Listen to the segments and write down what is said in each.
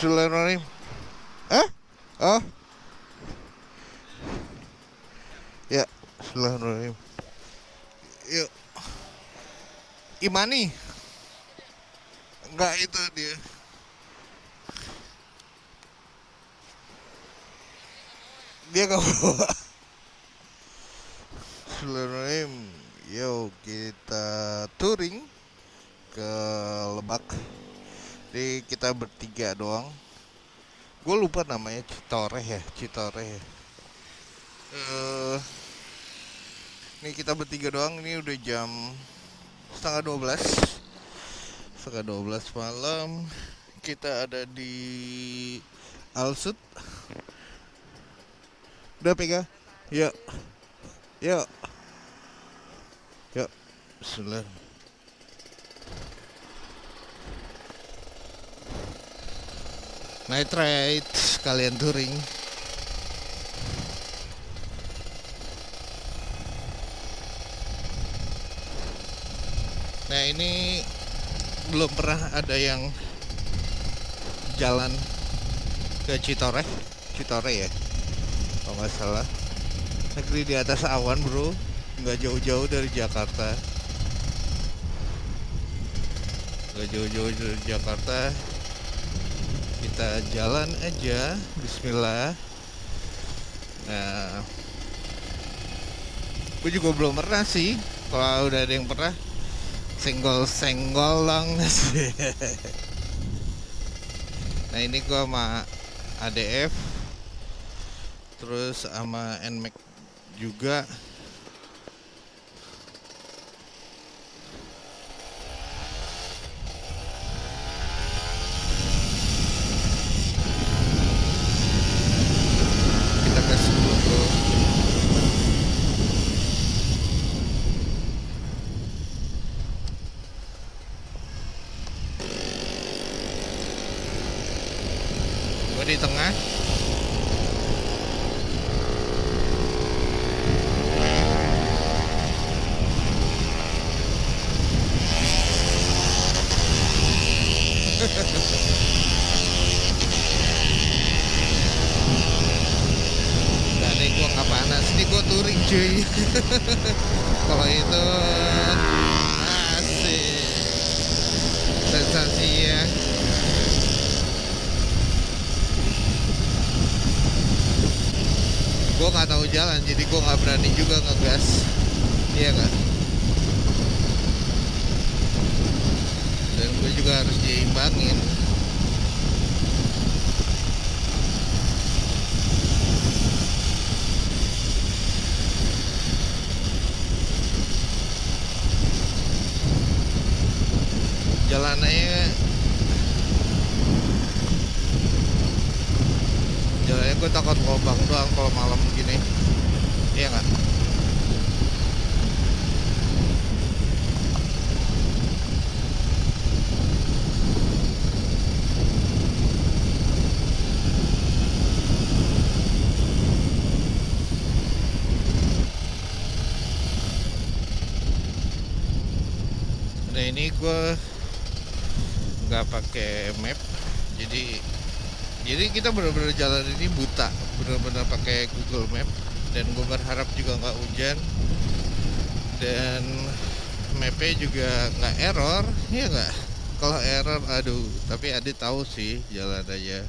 Bismillahirrahmanirrahim. Eh? Oh, ya. Bismillahirrahmanirrahim. Yuk. Imani. Enggak, itu dia. Dia gak bawa. Bismillahirrahmanirrahim. Yuk kita touring ke Lebak. Jadi kita bertiga doang. Gue lupa namanya, Citoreh ya. Ini kita bertiga doang. Ini udah jam setengah 12 malam. Kita ada di Alsut. Udah pegang. Yuk. Yuk. Yuk. Bismillah. Night ride sekalian touring. Nah, ini belum pernah ada yang jalan ke Citoreh ya, kalau nggak salah. Negeri di atas awan, bro, nggak jauh-jauh dari Jakarta. Kita jalan aja, Bismillah. Nah, gue juga belum pernah sih. Kalau udah ada yang pernah, senggol lang. Nah, ini gue sama ADF, terus sama NMAX juga. Kita gas dulu, bro. Gue di tengah. Nah, nih gue nggak panas, nih gue touring cuy. Kalau itu asik sensasinya. Gue nggak tahu jalan, jadi gue nggak berani juga ngegas. Iya nggak? Dan gue juga harus diimbangin. Jalannya gue takut lubang doang kalau malam gini. Iya nggak? Nah, ini gue nggak pakai map, jadi kita benar-benar jalan ini buta, benar-benar pakai Google Map. Dan gue berharap juga nggak hujan dan mapnya juga nggak error, ya nggak? Kalau error, aduh. Tapi Adi tahu sih, jalan aja.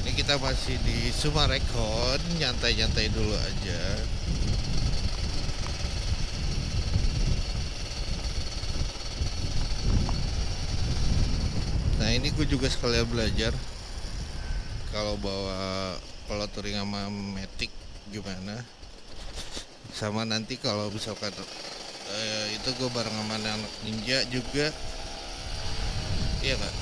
Ini kita masih di Sumarekon, nyantai-nyantai dulu aja. Nah, ini gue juga sekalian belajar kalau touring sama Matic gimana. Sama nanti kalau misalkan itu gue bareng sama anak ninja juga. Iya nggak?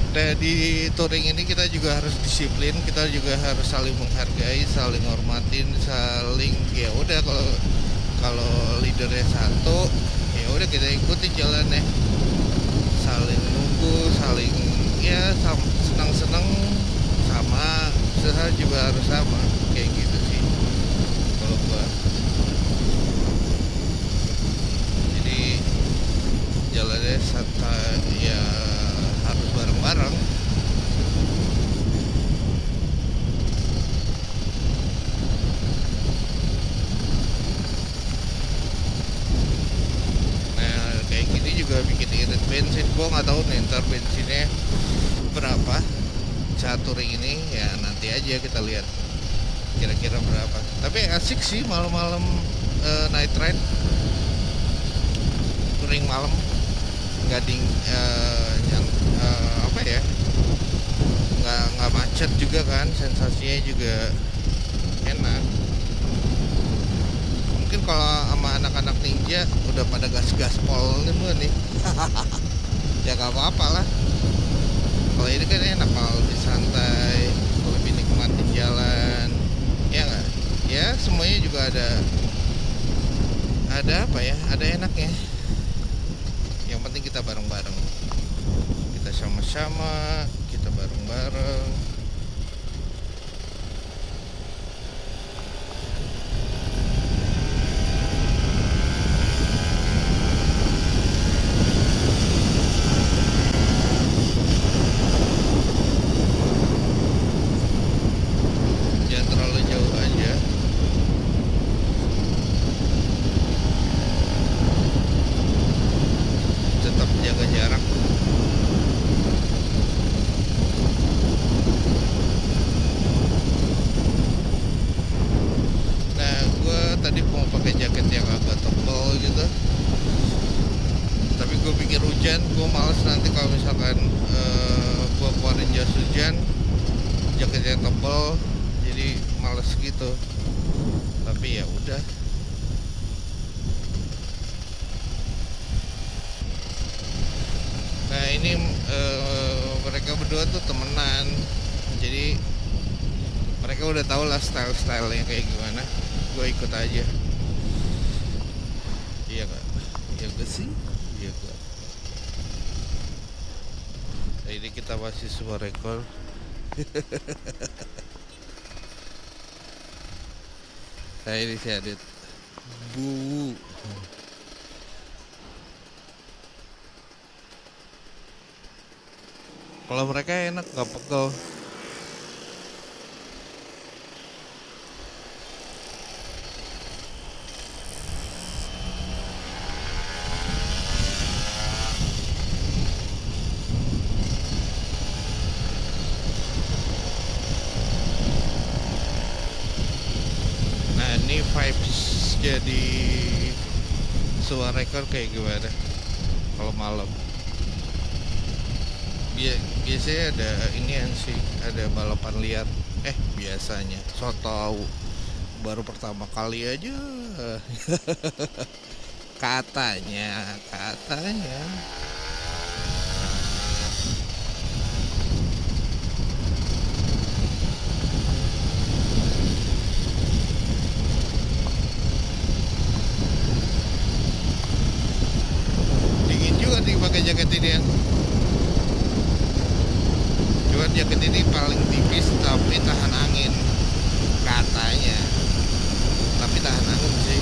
Nah, di touring ini kita juga harus disiplin, kita juga harus saling menghargai, saling hormatin, saling, ya udah, kalau leadernya satu, ya udah kita ikuti jalannya, saling nunggu, saling ya senang-senang sama, susah juga harus sama, kayak gitu sih kalau gua. Jadi jalannya santai ya, harus bareng-bareng. Nah kayak gini juga bikin irit bensin. Gua nggak tahu nih ntar bensinnya berapa saat touring ini, ya nanti aja kita lihat kira-kira berapa. Tapi asik sih malam-malam, night ride, touring malam, nggak yang apa ya, nggak macet juga kan, sensasinya juga enak. Mungkin kalau sama anak-anak ninja udah pada gas-gaspol nih ya nggak apa-apa lah. Kalau ini kan enak, malah lebih santai, lebih nikmatin jalan, ya nggak? Ya semuanya juga ada apa ya, ada enaknya. Yang penting kita bareng-bareng, kita sama-sama, kita bareng-bareng. Jangan terlalu jauh aja. Tetap jaga jarak. Nah, gue tadi mau pakai jaket yang agak tebal gitu, tapi gue pikir hujan, gue males nanti kalau misalkan gue keluarin jas hujan, jaketnya tebal, jadi males gitu. Tapi ya udah. Nah ini mereka berdua tuh temenan, jadi mereka udah tau lah stylenya kayak gimana. Gue ikut aja. Iya gak? Iya gak sih? Iya gak? Nah, ini kita masih sebuah rekor. Nah ini si Adit Bu. Kalau mereka enak, gak pegel. Nah ini vibes jadi sebuah rekor kayak gimana kalau malam. Biasanya ada inian sih, ada balapan liar. Biasanya so tau, baru pertama kali aja. katanya dingin juga nih pakai jaket ini ya. Cuman jaket ini paling tipis tapi tahan angin katanya, tapi tahan angin sih.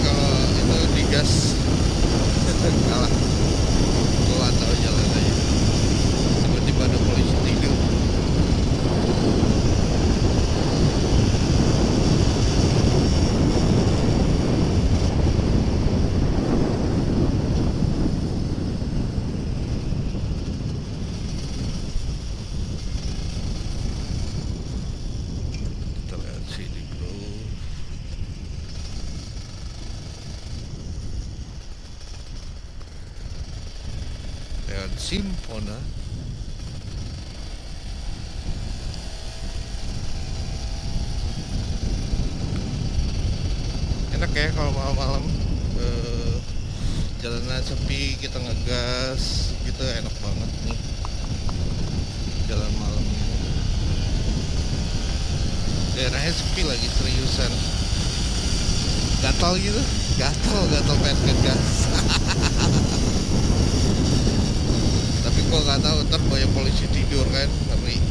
Kalau itu digas kalah. Gua tahu jalan aja, tiba-tiba ada polisi tidur. Kita lihat sini bro. Lihat Simpona. Enak ya kalau malam-malam, jalanan sepi, kita ngegas gitu, enak banget nih jalan malam ini. Daerahnya sepi lagi, seriusan. gatal gitu, gatal pengen ngegas. Tapi gua nggak tahu ntar banyak polisi tidur kan, ngeri.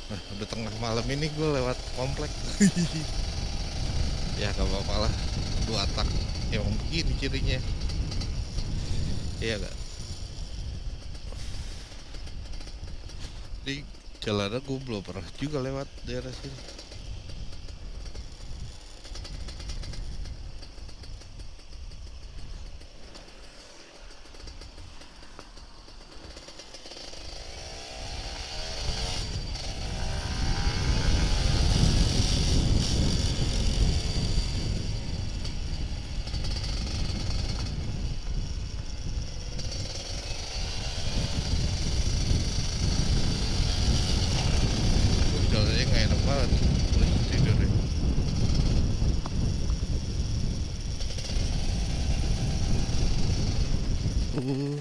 Nah, udah tengah malam ini gue lewat komplek. Ya gak apa-apa lah, dua tak emang begini cirinya. Iya gak? Di jalannya gue belum pernah juga lewat daerah sini. Jalannya gak enak banget polisi tidurnya. uh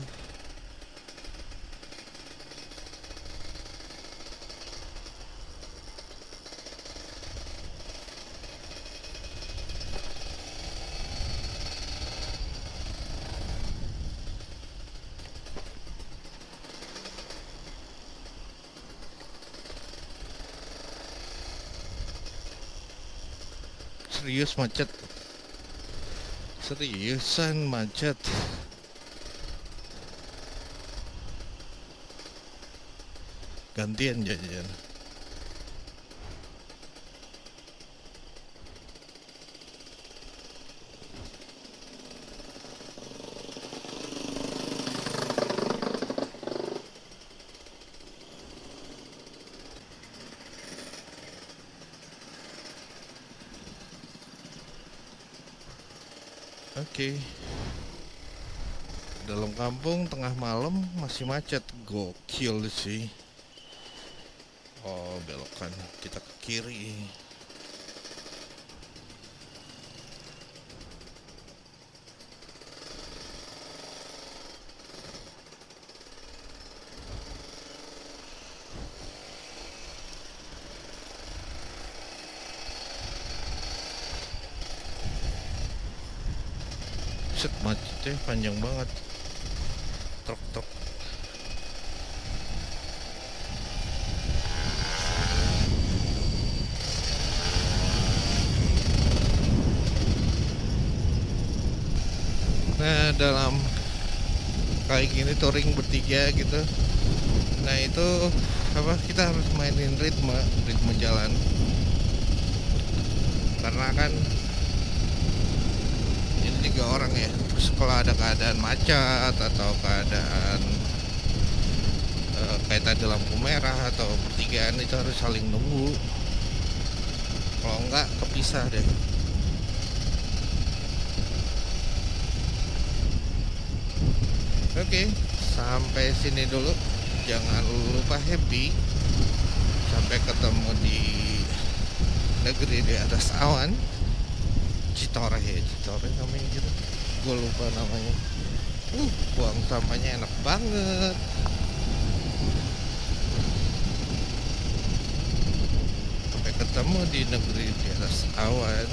Serius macet, seriusan macet. Gantian jajan. Oke. Dalam kampung tengah malam masih macet, gokil sih. Oh, belokan kita ke kiri. Set, macetnya panjang banget. Truk. Nah, dalam kayak gini touring bertiga gitu, nah itu apa, kita harus mainin ritme jalan, karena kan ini 3 orang ya. Terus kalau ada keadaan macet atau keadaan kayak tadi lampu merah atau pertigaan, itu harus saling nunggu, kalau enggak kepisah deh. Oke, sampai sini dulu. Jangan lupa happy. Sampai ketemu di negeri di atas awan. Citore namanya gitu. Gue lupa namanya. Buang sampahnya enak banget. Sampai ketemu di negeri di atas awan.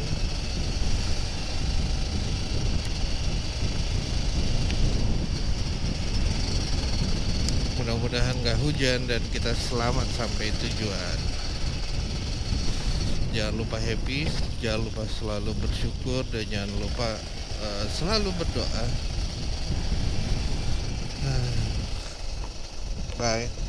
Mudah-mudahan gak hujan dan kita selamat sampai tujuan. Jangan lupa happy, jangan lupa selalu bersyukur, dan jangan lupa selalu berdoa. Bye.